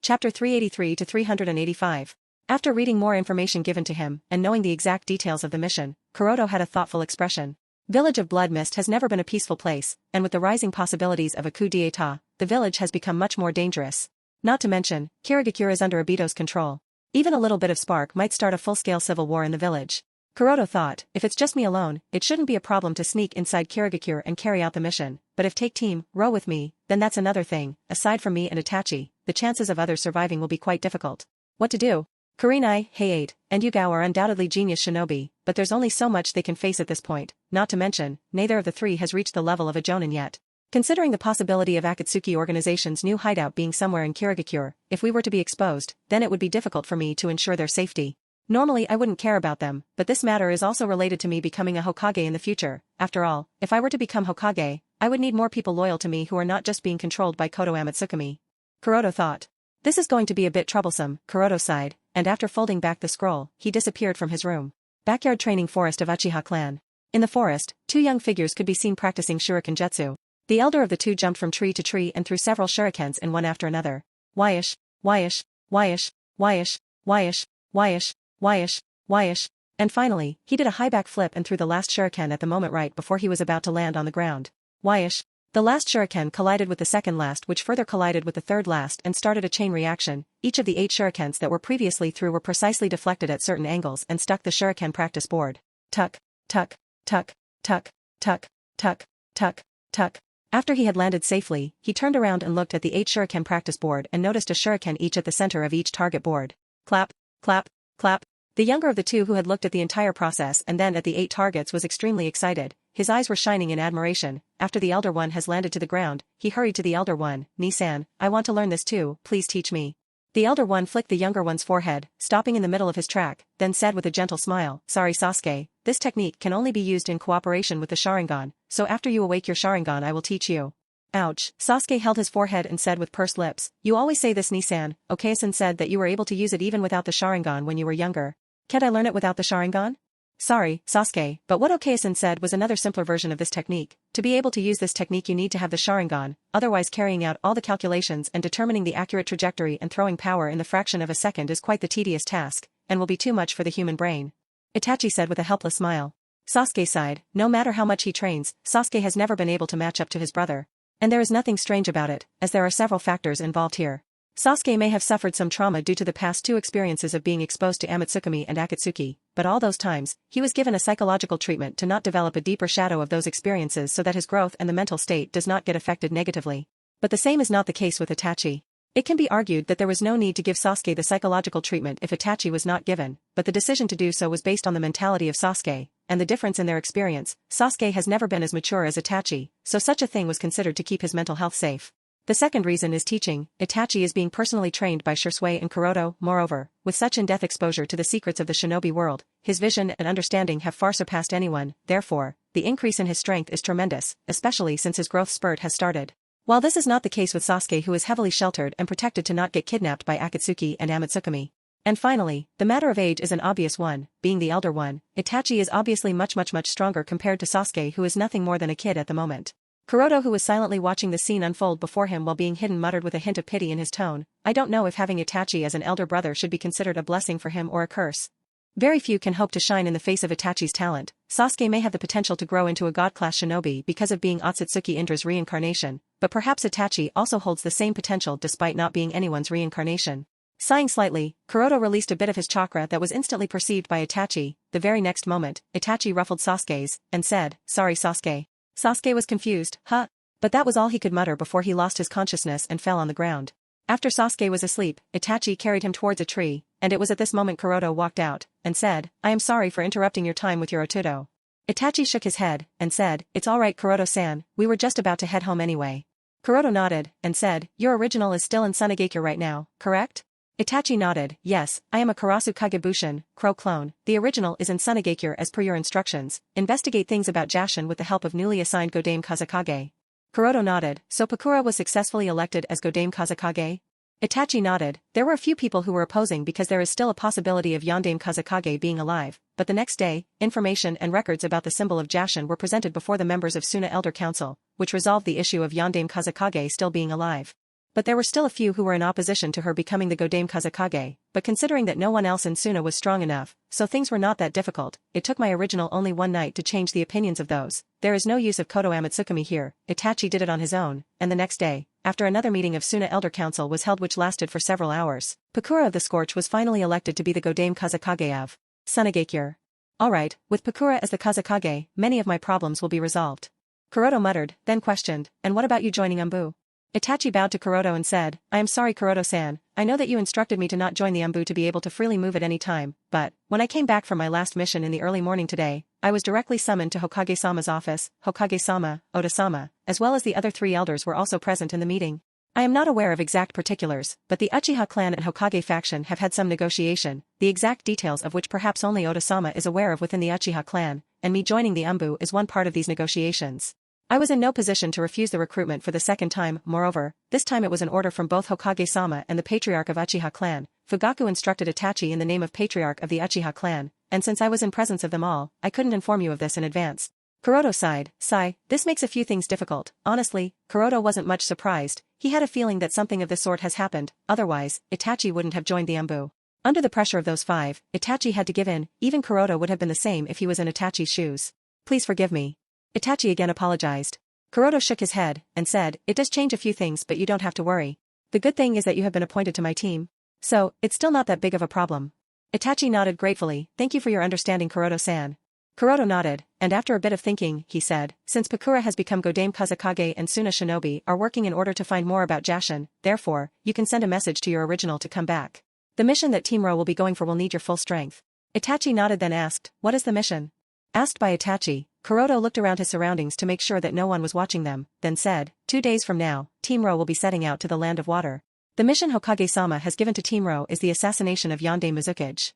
Chapter 383 to 385. After reading more information given to him, and knowing the exact details of the mission, Kuroto had a thoughtful expression. Village of Blood Mist has never been a peaceful place, and with the rising possibilities of a coup d'état, the village has become much more dangerous. Not to mention, Kirigakure is under Obito's control. Even a little bit of spark might start a full-scale civil war in the village. Kuroto thought, if it's just me alone, it shouldn't be a problem to sneak inside Kirigakure and carry out the mission, but if take team, row with me, then that's another thing. Aside from me and Itachi, the chances of others surviving will be quite difficult. What to do? Kurenai, Hayate, and Yugao are undoubtedly genius shinobi, but there's only so much they can face at this point, not to mention, neither of the three has reached the level of a jonin yet. Considering the possibility of Akatsuki organization's new hideout being somewhere in Kirigakure, if we were to be exposed, then it would be difficult for me to ensure their safety. Normally I wouldn't care about them, but this matter is also related to me becoming a Hokage in the future. After all, if I were to become Hokage, I would need more people loyal to me who are not just being controlled by Koto Amatsukami. Kuroto thought. This is going to be a bit troublesome, Kuroto sighed, and after folding back the scroll, he disappeared from his room. Backyard training forest of Uchiha clan. In the forest, two young figures could be seen practicing shuriken jutsu. The elder of the two jumped from tree to tree and threw several shurikens in one after another. Whyish, whyish, whyish, whyish, whyish, whyish, whyish, whyish, and finally, he did a high back flip and threw the last shuriken at the moment right before he was about to land on the ground. Whyish. The last shuriken collided with the second last, which further collided with the third last and started a chain reaction. Each of the 8 shurikens that were previously through were precisely deflected at certain angles and stuck the shuriken practice board. Tuck, tuck, tuck, tuck, tuck, tuck, tuck, tuck. After he had landed safely, he turned around and looked at the 8 shuriken practice board and noticed a shuriken each at the center of each target board. Clap, clap, clap. The younger of the two who had looked at the entire process and then at the 8 targets was extremely excited. His eyes were shining in admiration. After the elder one has landed to the ground, he hurried to the elder one. Ni-san, I want to learn this too, please teach me. The elder one flicked the younger one's forehead, stopping in the middle of his track, then said with a gentle smile, sorry Sasuke, this technique can only be used in cooperation with the Sharingan, so after you awake your Sharingan I will teach you. Ouch. Sasuke held his forehead and said with pursed lips, you always say this Ni-san. Okasan said that you were able to use it even without the Sharingan when you were younger. Can't I learn it without the Sharingan? Sorry, Sasuke, but what Okasan said was another simpler version of this technique. To be able to use this technique you need to have the Sharingan, otherwise carrying out all the calculations and determining the accurate trajectory and throwing power in the fraction of a second is quite the tedious task, and will be too much for the human brain. Itachi said with a helpless smile. Sasuke sighed, no matter how much he trains, Sasuke has never been able to match up to his brother. And there is nothing strange about it, as there are several factors involved here. Sasuke may have suffered some trauma due to the past 2 experiences of being exposed to Amatsukami and Akatsuki, but all those times, he was given a psychological treatment to not develop a deeper shadow of those experiences so that his growth and the mental state does not get affected negatively. But the same is not the case with Itachi. It can be argued that there was no need to give Sasuke the psychological treatment if Itachi was not given, but the decision to do so was based on the mentality of Sasuke, and the difference in their experience. Sasuke has never been as mature as Itachi, so such a thing was considered to keep his mental health safe. The second reason is teaching. Itachi is being personally trained by Shisui and Kuroto. Moreover, with such in-depth exposure to the secrets of the shinobi world, his vision and understanding have far surpassed anyone. Therefore, the increase in his strength is tremendous, especially since his growth spurt has started. While this is not the case with Sasuke, who is heavily sheltered and protected to not get kidnapped by Akatsuki and Amatsukami. And finally, the matter of age is an obvious one. Being the elder one, Itachi is obviously much stronger compared to Sasuke, who is nothing more than a kid at the moment. Kuroto, who was silently watching the scene unfold before him while being hidden, muttered with a hint of pity in his tone, I don't know if having Itachi as an elder brother should be considered a blessing for him or a curse. Very few can hope to shine in the face of Itachi's talent. Sasuke may have the potential to grow into a god-class shinobi because of being Otsutsuki Indra's reincarnation, but perhaps Itachi also holds the same potential despite not being anyone's reincarnation. Sighing slightly, Kuroto released a bit of his chakra that was instantly perceived by Itachi. The very next moment, Itachi ruffled Sasuke's, and said, sorry Sasuke. Sasuke was confused, huh? But that was all he could mutter before he lost his consciousness and fell on the ground. After Sasuke was asleep, Itachi carried him towards a tree, and it was at this moment Kuroto walked out, and said, I am sorry for interrupting your time with your otudo. Itachi shook his head, and said, it's alright Kuroto-san, we were just about to head home anyway. Kuroto nodded, and said, your original is still in Sunagakure right now, correct? Itachi nodded, yes, I am a Karasu Kagebushin, crow clone. The original is in Sunagakure as per your instructions. Investigate things about Jashin with the help of newly assigned Godame Kazekage. Kuroto nodded, so Pakura was successfully elected as Godame Kazekage? Itachi nodded, there were a few people who were opposing because there is still a possibility of Yondaime Kazekage being alive, but the next day, information and records about the symbol of Jashin were presented before the members of Suna Elder Council, which resolved the issue of Yondaime Kazekage still being alive. But there were still a few who were in opposition to her becoming the Godame Kazekage, but considering that no one else in Suna was strong enough, so things were not that difficult, it took my original only one night to change the opinions of those. There is no use of Koto Amatsukami here, Itachi did it on his own, and the next day, after another meeting of Suna Elder Council was held which lasted for several hours, Pakura of the Scorch was finally elected to be the Godame Kazekage of Sunagakure. Alright, with Pakura as the Kazekage, many of my problems will be resolved. Kuroto muttered, then questioned, and what about you joining Umbu? Itachi bowed to Kuroto and said, I am sorry Kuroto-san, I know that you instructed me to not join the Umbu to be able to freely move at any time, but, when I came back from my last mission in the early morning today, I was directly summoned to Hokage-sama's office. Hokage-sama, Oda-sama, as well as the other 3 elders were also present in the meeting. I am not aware of exact particulars, but the Uchiha clan and Hokage faction have had some negotiation, the exact details of which perhaps only Oda-sama is aware of within the Uchiha clan, and me joining the Umbu is one part of these negotiations. I was in no position to refuse the recruitment for the second time, moreover, this time it was an order from both Hokage-sama and the Patriarch of Uchiha clan. Fugaku instructed Itachi in the name of Patriarch of the Uchiha clan, and since I was in presence of them all, I couldn't inform you of this in advance. Kuroto sighed, sigh, this makes a few things difficult. Honestly, Kuroto wasn't much surprised, he had a feeling that something of this sort has happened, otherwise, Itachi wouldn't have joined the Umbu. Under the pressure of those 5, Itachi had to give in, even Kuroto would have been the same if he was in Itachi's shoes. Please forgive me. Itachi again apologized. Kuroto shook his head, and said, it does change a few things but you don't have to worry. The good thing is that you have been appointed to my team. So, it's still not that big of a problem. Itachi nodded gratefully, thank you for your understanding Kuroto-san. Kuroto nodded, and after a bit of thinking, he said, since Pakura has become Godame Kazekage and Suna Shinobi are working in order to find more about Jashin, therefore, you can send a message to your original to come back. The mission that Team Ro will be going for will need your full strength. Itachi nodded then asked, what is the mission? Asked by Itachi, Kuroto looked around his surroundings to make sure that no one was watching them, then said, 2 days from now, Team Ro will be setting out to the Land of Water. The mission Hokage-sama has given to Team Ro is the assassination of Yonde Mizukage.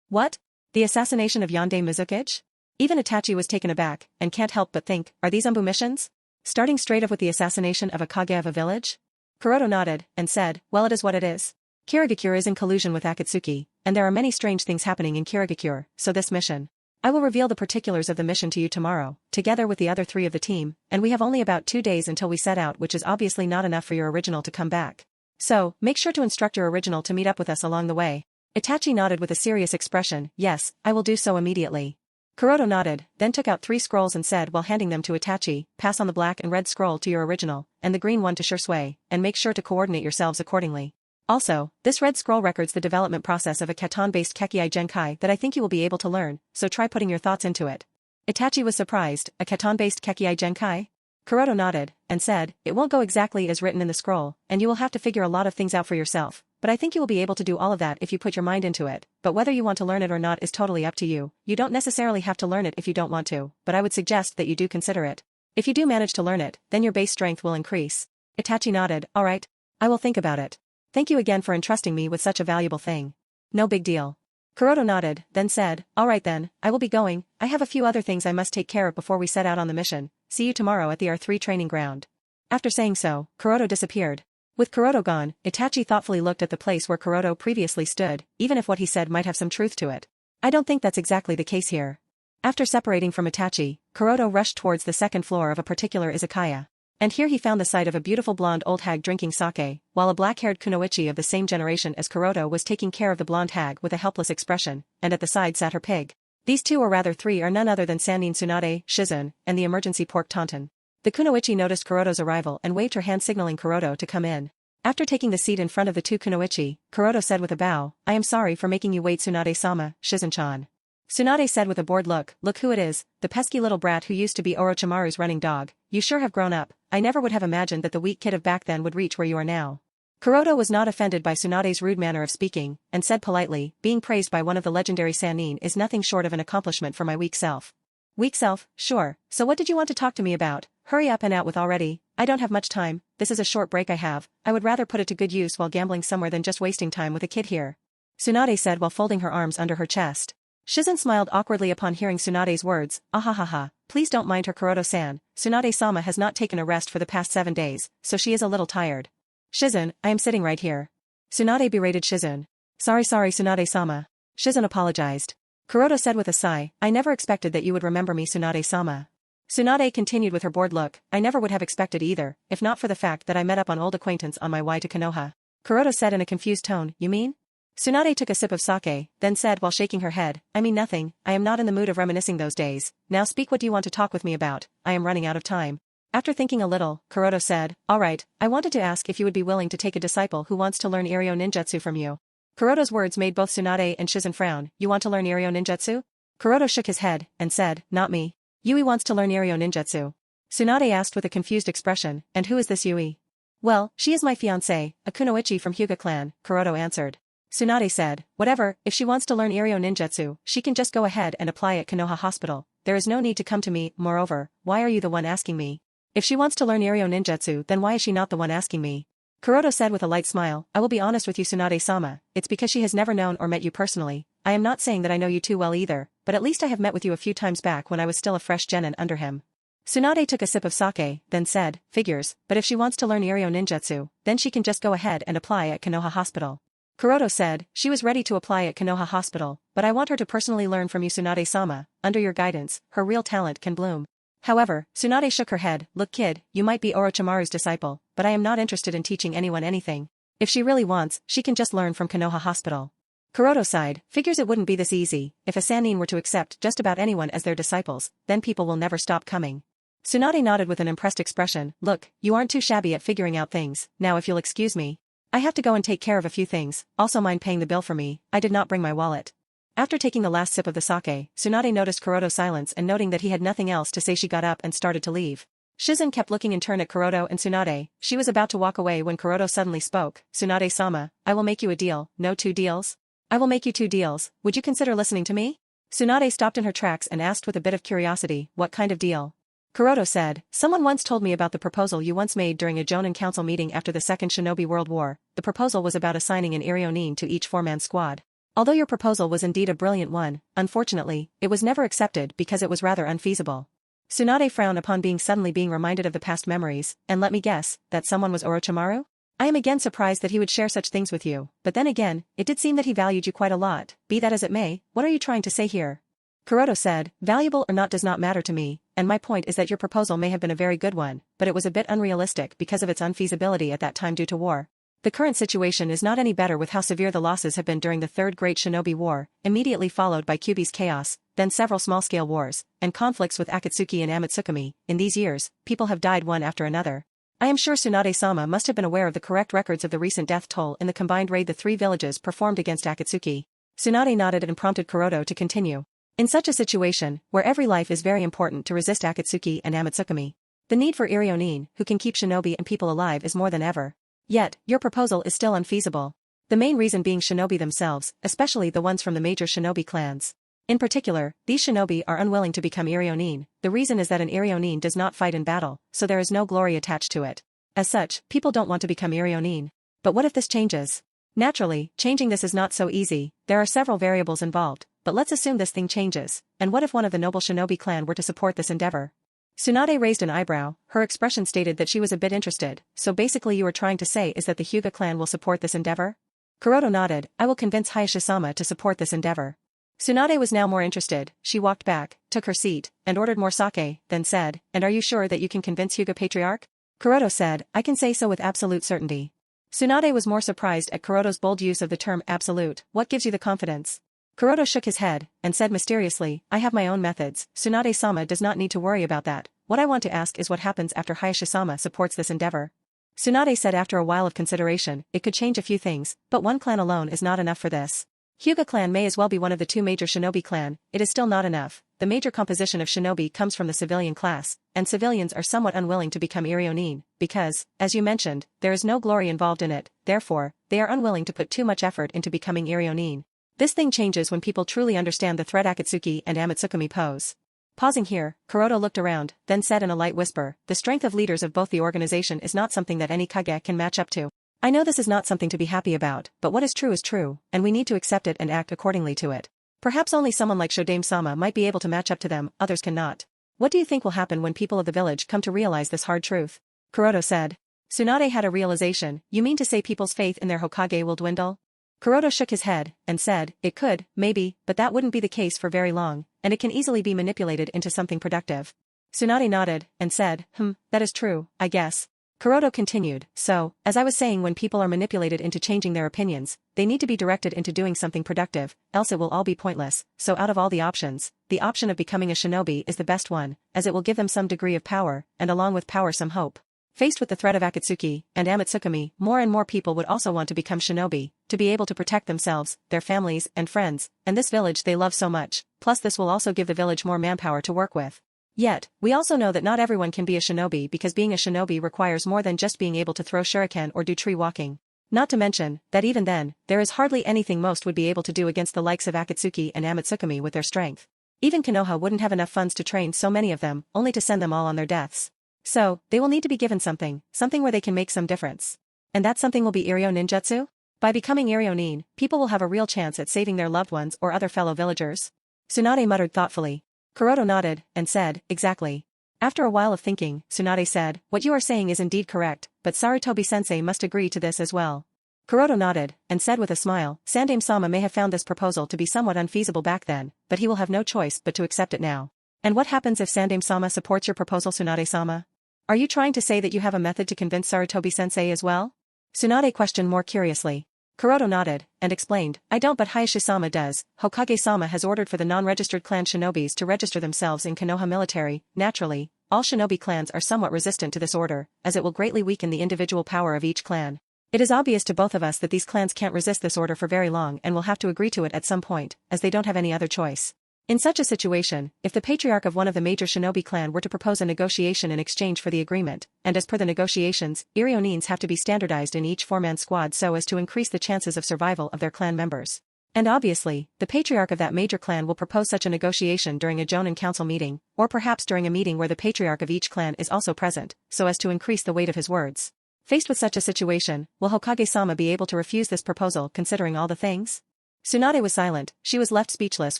What? The assassination of Yonde Mizukage? Even Itachi was taken aback, and can't help but think, are these Umbu missions? Starting straight off with the assassination of a Kage of a village? Kuroto nodded, and said, well it is what it is. Kirigakure is in collusion with Akatsuki, and there are many strange things happening in Kirigakure, so this mission. I will reveal the particulars of the mission to you tomorrow, together with the other 3 of the team, and we have only about 2 days until we set out which is obviously not enough for your original to come back. So, make sure to instruct your original to meet up with us along the way. Itachi nodded with a serious expression, yes, I will do so immediately. Kuroto nodded, then took out 3 scrolls and said while handing them to Itachi, pass on the black and red scroll to your original, and the green one to Shursui, and make sure to coordinate yourselves accordingly. Also, this red scroll records the development process of a Katon-based Kekii Genkai that I think you will be able to learn, so try putting your thoughts into it. Itachi was surprised, a Katon-based Kekii Genkai? Kuroto nodded, and said, it won't go exactly as written in the scroll, and you will have to figure a lot of things out for yourself, but I think you will be able to do all of that if you put your mind into it, but whether you want to learn it or not is totally up to you. You don't necessarily have to learn it if you don't want to, but I would suggest that you do consider it. If you do manage to learn it, then your base strength will increase. Itachi nodded, alright. I will think about it. Thank you again for entrusting me with such a valuable thing. No big deal. Kuroto nodded, then said, alright then, I will be going, I have a few other things I must take care of before we set out on the mission, see you tomorrow at the R3 training ground. After saying so, Kuroto disappeared. With Kuroto gone, Itachi thoughtfully looked at the place where Kuroto previously stood, even if what he said might have some truth to it. I don't think that's exactly the case here. After separating from Itachi, Kuroto rushed towards the second floor of a particular izakaya. And here he found the sight of a beautiful blonde old hag drinking sake, while a black-haired kunoichi of the same generation as Kuroto was taking care of the blonde hag with a helpless expression, and at the side sat her pig. These 2 or rather 3 are none other than Sannin Tsunade, Shizun, and the emergency pork tauntaun. The kunoichi noticed Kuroto's arrival and waved her hand signaling Kuroto to come in. After taking the seat in front of the 2 kunoichi, Kuroto said with a bow, I am sorry for making you wait Tsunade-sama, Shizun-chan. Tsunade said with a bored look who it is, the pesky little brat who used to be Orochimaru's running dog, you sure have grown up, I never would have imagined that the weak kid of back then would reach where you are now. Kuroto was not offended by Tsunade's rude manner of speaking, and said politely, being praised by one of the legendary Sannin is nothing short of an accomplishment for my weak self. Weak self, sure, so what did you want to talk to me about? Hurry up and out with already, I don't have much time, this is a short break I have, I would rather put it to good use while gambling somewhere than just wasting time with a kid here. Tsunade said while folding her arms under her chest. Shizun smiled awkwardly upon hearing Tsunade's words, ahahaha, please don't mind her Kuroto-san, Tsunade-sama has not taken a rest for the past 7 days, so she is a little tired. Shizun, I am sitting right here. Tsunade berated Shizun. Sorry Tsunade-sama. Shizun apologized. Kuroto said with a sigh, I never expected that you would remember me Tsunade-sama. Tsunade continued with her bored look. I never would have expected either, if not for the fact that I met up an old acquaintance on my way to Konoha. Kuroto said in a confused tone, you mean? Tsunade took a sip of sake, then said while shaking her head, I mean nothing, I am not in the mood of reminiscing those days. Now speak, what do you want to talk with me about? I am running out of time. After thinking a little, Kuroto said, alright, I wanted to ask if you would be willing to take a disciple who wants to learn Iryo ninjutsu from you. Kuroto's words made both Tsunade and Shizen frown. You want to learn Iryo ninjutsu? Kuroto shook his head, and said, not me. Yui wants to learn Iryo ninjutsu. Tsunade asked with a confused expression, and who is this Yui? Well, she is my fiancée, a kunoichi from Hyuga clan, Kuroto answered. Tsunade said, whatever, if she wants to learn Iryo ninjutsu, she can just go ahead and apply at Konoha Hospital. There is no need to come to me, moreover, why are you the one asking me? If she wants to learn Iryo ninjutsu, then why is she not the one asking me? Kuroto said with a light smile, I will be honest with you, Tsunade-sama, it's because she has never known or met you personally. I am not saying that I know you too well either, but at least I have met with you a few times back when I was still a fresh genin under him. Tsunade took a sip of sake, then said, figures, but if she wants to learn Iryo ninjutsu, then she can just go ahead and apply at Konoha Hospital. Kuroto said, she was ready to apply at Konoha Hospital, but I want her to personally learn from you, Tsunade-sama. Under your guidance, her real talent can bloom. However, Tsunade shook her head, look kid, you might be Orochimaru's disciple, but I am not interested in teaching anyone anything. If she really wants, she can just learn from Konoha Hospital. Kuroto sighed, figures it wouldn't be this easy. If a Sannin were to accept just about anyone as their disciples, then people will never stop coming. Tsunade nodded with an impressed expression, look, you aren't too shabby at figuring out things, now if you'll excuse me. I have to go and take care of a few things, also mind paying the bill for me, I did not bring my wallet. After taking the last sip of the sake, Tsunade noticed Kuroto's silence and noting that he had nothing else to say she got up and started to leave. Shizen kept looking in turn at Kuroto and Tsunade. She was about to walk away when Kuroto suddenly spoke, Tsunade-sama, I will make you a deal, no 2 deals? I will make you 2 deals, would you consider listening to me? Tsunade stopped in her tracks and asked with a bit of curiosity, what kind of deal? Kuroto said, someone once told me about the proposal you once made during a Jonin Council meeting after the Second Shinobi World War. The proposal was about assigning an Iryo nin to each 4-man squad. Although your proposal was indeed a brilliant one, unfortunately, it was never accepted because it was rather unfeasible. Tsunade frowned upon suddenly being reminded of the past memories, and let me guess, that someone was Orochimaru? I am again surprised that he would share such things with you, but then again, it did seem that he valued you quite a lot. Be that as it may, what are you trying to say here? Kuroto said, valuable or not does not matter to me, and my point is that your proposal may have been a very good one, but it was a bit unrealistic because of its unfeasibility at that time due to war. The current situation is not any better with how severe the losses have been during the Third Great Shinobi War, immediately followed by Kyuubi's chaos, then several small-scale wars, and conflicts with Akatsuki and Amatsukami. In these years, people have died one after another. I am sure Tsunade-sama must have been aware of the correct records of the recent death toll in the combined raid the 3 villages performed against Akatsuki. Tsunade nodded and prompted Kuroto to continue. In such a situation, where every life is very important to resist Akatsuki and Amatsukami, the need for Iryo nin, who can keep shinobi and people alive, is more than ever. Yet, your proposal is still unfeasible. The main reason being shinobi themselves, especially the ones from the major shinobi clans. In particular, these shinobi are unwilling to become Iryo nin. The reason is that an Iryo nin does not fight in battle, so there is no glory attached to it. As such, people don't want to become Iryo nin. But what if this changes? Naturally, changing this is not so easy, there are several variables involved, but let's assume this thing changes, and what if one of the noble shinobi clan were to support this endeavor? Tsunade raised an eyebrow, her expression stated that she was a bit interested, so basically you are trying to say is that the Hyuga clan will support this endeavor? Kuroto nodded, I will convince Hayashisa-sama to support this endeavor. Tsunade was now more interested, she walked back, took her seat, and ordered more sake, then said, and are you sure that you can convince Hyuga Patriarch? Kuroto said, I can say so with absolute certainty. Tsunade was more surprised at Kuroto's bold use of the term absolute. What gives you the confidence? Kuroto shook his head, and said mysteriously, I have my own methods, Tsunade-sama does not need to worry about that. What I want to ask is what happens after Hayashisa-sama supports this endeavor. Tsunade said after a while of consideration, it could change a few things, but one clan alone is not enough for this. Hyuga clan may as well be one of the 2 major shinobi clan, it is still not enough. The major composition of shinobi comes from the civilian class, and civilians are somewhat unwilling to become Iryo nin, because, as you mentioned, there is no glory involved in it, therefore, they are unwilling to put too much effort into becoming Iryo nin. This thing changes when people truly understand the threat Akatsuki and Amatsukami pose. Pausing here, Kuroto looked around, then said in a light whisper, the strength of leaders of both the organization is not something that any Kage can match up to. I know this is not something to be happy about, but what is true, and we need to accept it and act accordingly to it. Perhaps only someone like Shodame-sama might be able to match up to them, others cannot. What do you think will happen when people of the village come to realize this hard truth? Kuroto said. Tsunade had a realization, you mean to say people's faith in their Hokage will dwindle? Kuroto shook his head, and said, it could, maybe, but that wouldn't be the case for very long, and it can easily be manipulated into something productive. Tsunade nodded, and said, that is true, I guess. Kuroto continued, so, as I was saying, when people are manipulated into changing their opinions, they need to be directed into doing something productive, else it will all be pointless, so out of all the options, the option of becoming a shinobi is the best one, as it will give them some degree of power, and along with power some hope. Faced with the threat of Akatsuki and Amatsukami, more and more people would also want to become shinobi, to be able to protect themselves, their families, and friends, and this village they love so much, plus this will also give the village more manpower to work with. Yet, we also know that not everyone can be a shinobi because being a shinobi requires more than just being able to throw shuriken or do tree walking. Not to mention, that even then, there is hardly anything most would be able to do against the likes of Akatsuki and Amatsukami with their strength. Even Konoha wouldn't have enough funds to train so many of them, only to send them all on their deaths. So, they will need to be given something where they can make some difference. And that something will be Iryo Ninjutsu? By becoming Iryo Nin, people will have a real chance at saving their loved ones or other fellow villagers. Tsunade muttered thoughtfully. Kuroto nodded, and said, exactly. After a while of thinking, Tsunade said, what you are saying is indeed correct, but Sarutobi-sensei must agree to this as well. Kuroto nodded, and said with a smile, Sandaime-sama may have found this proposal to be somewhat unfeasible back then, but he will have no choice but to accept it now. And what happens if Sandaime-sama supports your proposal, Tsunade-sama? Are you trying to say that you have a method to convince Sarutobi-sensei as well? Tsunade questioned more curiously. Kuroto nodded, and explained, I don't, but Hayashi-sama does. Hokage-sama has ordered for the non-registered clan shinobis to register themselves in Konoha military. Naturally, all shinobi clans are somewhat resistant to this order, as it will greatly weaken the individual power of each clan. It is obvious to both of us that these clans can't resist this order for very long and will have to agree to it at some point, as they don't have any other choice. In such a situation, if the patriarch of one of the major shinobi clan were to propose a negotiation in exchange for the agreement, and as per the negotiations, Iryo Nins have to be standardized in each four-man squad so as to increase the chances of survival of their clan members. And obviously, the patriarch of that major clan will propose such a negotiation during a Jonin council meeting, or perhaps during a meeting where the patriarch of each clan is also present, so as to increase the weight of his words. Faced with such a situation, will Hokage-sama be able to refuse this proposal considering all the things? Tsunade was silent, she was left speechless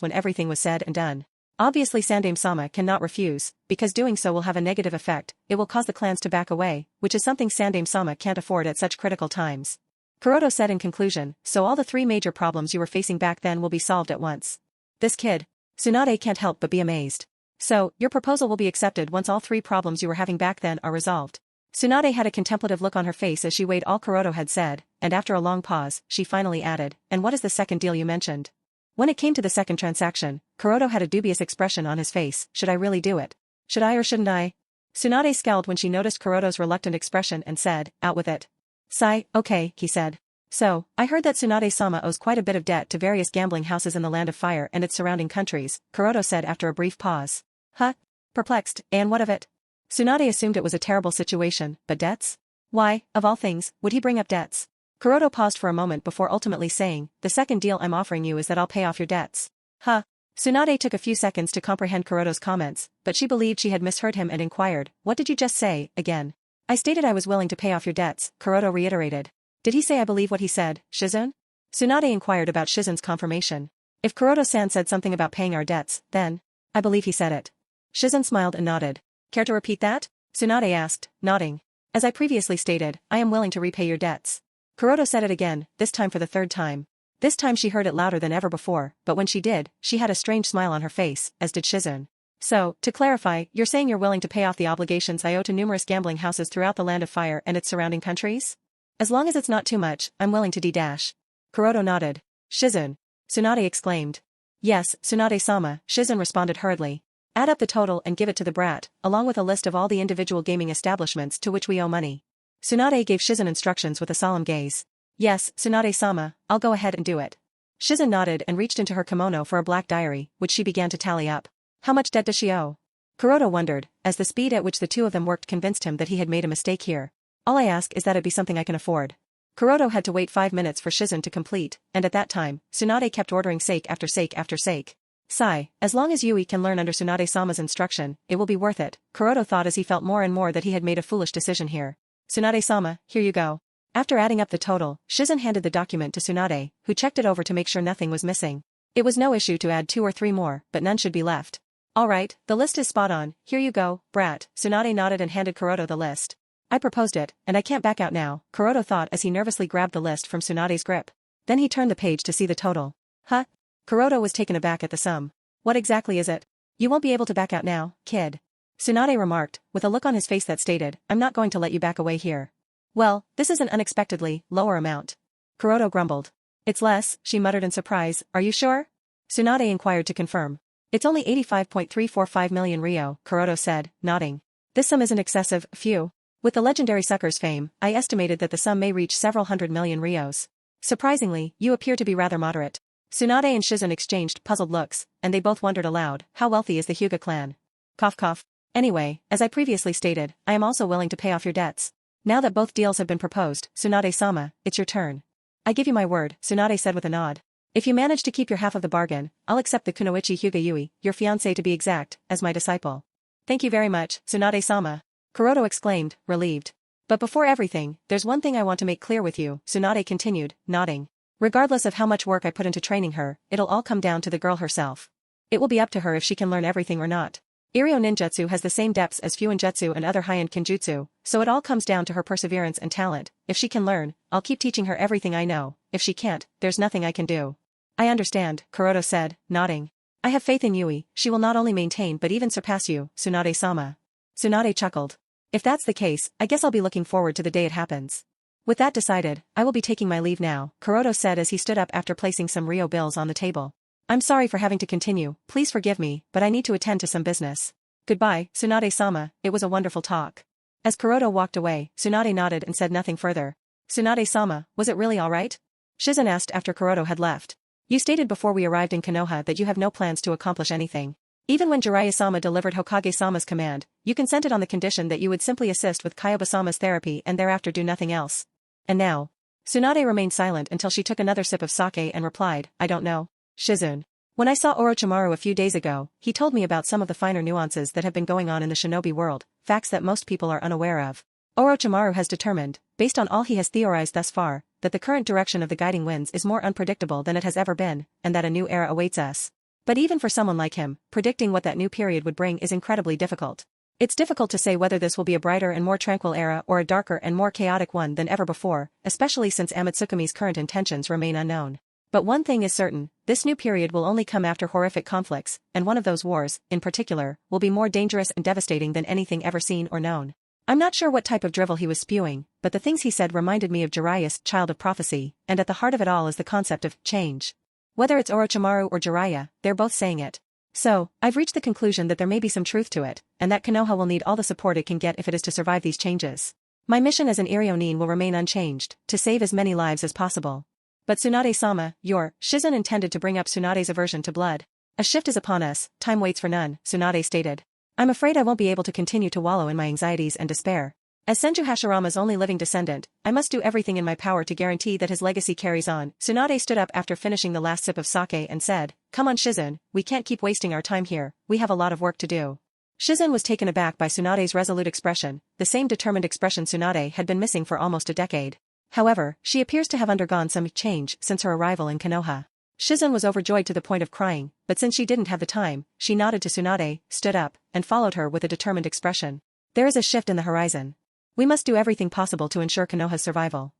when everything was said and done. Obviously Sandaime-sama cannot refuse, because doing so will have a negative effect, it will cause the clans to back away, which is something Sandaime-sama can't afford at such critical times. Kuroto said in conclusion, so all the three major problems you were facing back then will be solved at once. This kid. Tsunade can't help but be amazed. So, your proposal will be accepted once all three problems you were having back then are resolved. Tsunade had a contemplative look on her face as she weighed all Kuroto had said, and after a long pause, she finally added, and what is the second deal you mentioned? When it came to the second transaction, Kuroto had a dubious expression on his face, should I really do it? Should I or shouldn't I? Tsunade scowled when she noticed Kuroto's reluctant expression and said, out with it. Sigh, okay, he said. So, I heard that Tsunade-sama owes quite a bit of debt to various gambling houses in the Land of Fire and its surrounding countries, Kuroto said after a brief pause. Huh? Perplexed, and what of it? Tsunade assumed it was a terrible situation, but debts? Why, of all things, would he bring up debts? Kuroto paused for a moment before ultimately saying, the second deal I'm offering you is that I'll pay off your debts. Huh? Tsunade took a few seconds to comprehend Kuroto's comments, but she believed she had misheard him and inquired, what did you just say, again? I stated I was willing to pay off your debts, Kuroto reiterated. Did he say I believe what he said, Shizune? Tsunade inquired about Shizune's confirmation. If Kuroto-san said something about paying our debts, then, I believe he said it. Shizune smiled and nodded. Care to repeat that? Tsunade asked, nodding. As I previously stated, I am willing to repay your debts. Kuroto said it again, this time for the third time. This time she heard it louder than ever before, but when she did, she had a strange smile on her face, as did Shizune. So, to clarify, you're saying you're willing to pay off the obligations I owe to numerous gambling houses throughout the Land of Fire and its surrounding countries? As long as it's not too much, I'm willing to d-dash. Kuroto nodded. Shizune. Tsunade exclaimed. Yes, Tsunade-sama, Shizune responded hurriedly. Add up the total and give it to the brat, along with a list of all the individual gaming establishments to which we owe money. Tsunade gave Shizune instructions with a solemn gaze. Yes, Tsunade-sama, I'll go ahead and do it. Shizune nodded and reached into her kimono for a black diary, which she began to tally up. How much debt does she owe? Kuroto wondered, as the speed at which the two of them worked convinced him that he had made a mistake here. All I ask is that it be something I can afford. Kuroto had to wait 5 minutes for Shizune to complete, and at that time, Tsunade kept ordering sake after sake after sake. Sigh, as long as Yui can learn under Tsunade-sama's instruction, it will be worth it, Kuroto thought as he felt more and more that he had made a foolish decision here. Tsunade-sama, here you go. After adding up the total, Shizune handed the document to Tsunade, who checked it over to make sure nothing was missing. It was no issue to add 2 or 3 more, but none should be left. Alright, the list is spot on, here you go, brat, Tsunade nodded and handed Kuroto the list. I proposed it, and I can't back out now, Kuroto thought as he nervously grabbed the list from Tsunade's grip. Then he turned the page to see the total. Huh? Kuroto was taken aback at the sum. What exactly is it? You won't be able to back out now, kid. Tsunade remarked, with a look on his face that stated, I'm not going to let you back away here. Well, this is an unexpectedly lower amount. Kuroto grumbled. It's less, she muttered in surprise, are you sure? Tsunade inquired to confirm. It's only 85.345 million ryo, Kuroto said, nodding. This sum isn't excessive, phew. With the legendary sucker's fame, I estimated that the sum may reach several hundred million ryos. Surprisingly, you appear to be rather moderate. Tsunade and Shizun exchanged puzzled looks, and they both wondered aloud, how wealthy is the Hyuga clan? Cough cough. Anyway, as I previously stated, I am also willing to pay off your debts. Now that both deals have been proposed, Tsunade-sama, it's your turn. I give you my word, Tsunade said with a nod. If you manage to keep your half of the bargain, I'll accept the Kunoichi Hyuga Yui, your fiancé to be exact, as my disciple. Thank you very much, Tsunade-sama. Kuroto exclaimed, relieved. But before everything, there's one thing I want to make clear with you, Tsunade continued, nodding. Regardless of how much work I put into training her, it'll all come down to the girl herself. It will be up to her if she can learn everything or not. Iryo ninjutsu has the same depths as fuinjutsu and other high-end kinjutsu, so it all comes down to her perseverance and talent. If she can learn, I'll keep teaching her everything I know. If she can't, there's nothing I can do. I understand, Kuroto said, nodding. I have faith in Yui, she will not only maintain but even surpass you, Tsunade-sama. Tsunade chuckled. If that's the case, I guess I'll be looking forward to the day it happens. With that decided, I will be taking my leave now, Kuroto said as he stood up after placing some Ryo bills on the table. I'm sorry for having to continue, please forgive me, but I need to attend to some business. Goodbye, Tsunade-sama, it was a wonderful talk. As Kuroto walked away, Tsunade nodded and said nothing further. Tsunade-sama, was it really alright? Shizun asked after Kuroto had left. You stated before we arrived in Konoha that you have no plans to accomplish anything. Even when Jiraiya-sama delivered Hokage-sama's command, you consented on the condition that you would simply assist with Kaiba-sama's therapy and thereafter do nothing else. And now? Tsunade remained silent until she took another sip of sake and replied, I don't know. Shizun. When I saw Orochimaru a few days ago, he told me about some of the finer nuances that have been going on in the shinobi world, facts that most people are unaware of. Orochimaru has determined, based on all he has theorized thus far, that the current direction of the guiding winds is more unpredictable than it has ever been, and that a new era awaits us. But even for someone like him, predicting what that new period would bring is incredibly difficult. It's difficult to say whether this will be a brighter and more tranquil era or a darker and more chaotic one than ever before, especially since Amatsukumi's current intentions remain unknown. But one thing is certain, this new period will only come after horrific conflicts, and one of those wars, in particular, will be more dangerous and devastating than anything ever seen or known. I'm not sure what type of drivel he was spewing, but the things he said reminded me of Jiraiya's child of prophecy, and at the heart of it all is the concept of change. Whether it's Orochimaru or Jiraiya, they're both saying it. So, I've reached the conclusion that there may be some truth to it, and that Konoha will need all the support it can get if it is to survive these changes. My mission as an Iryonin will remain unchanged, to save as many lives as possible. But Tsunade-sama, Shizun intended to bring up Tsunade's aversion to blood. A shift is upon us, time waits for none, Tsunade stated. I'm afraid I won't be able to continue to wallow in my anxieties and despair. As Senju Hashirama's only living descendant, I must do everything in my power to guarantee that his legacy carries on. Tsunade stood up after finishing the last sip of sake and said, Come on Shizun, we can't keep wasting our time here, we have a lot of work to do. Shizun was taken aback by Tsunade's resolute expression, the same determined expression Tsunade had been missing for almost a decade. However, she appears to have undergone some change since her arrival in Konoha. Shizun was overjoyed to the point of crying, but since she didn't have the time, she nodded to Tsunade, stood up, and followed her with a determined expression. There is a shift in the horizon. We must do everything possible to ensure Konoha's survival.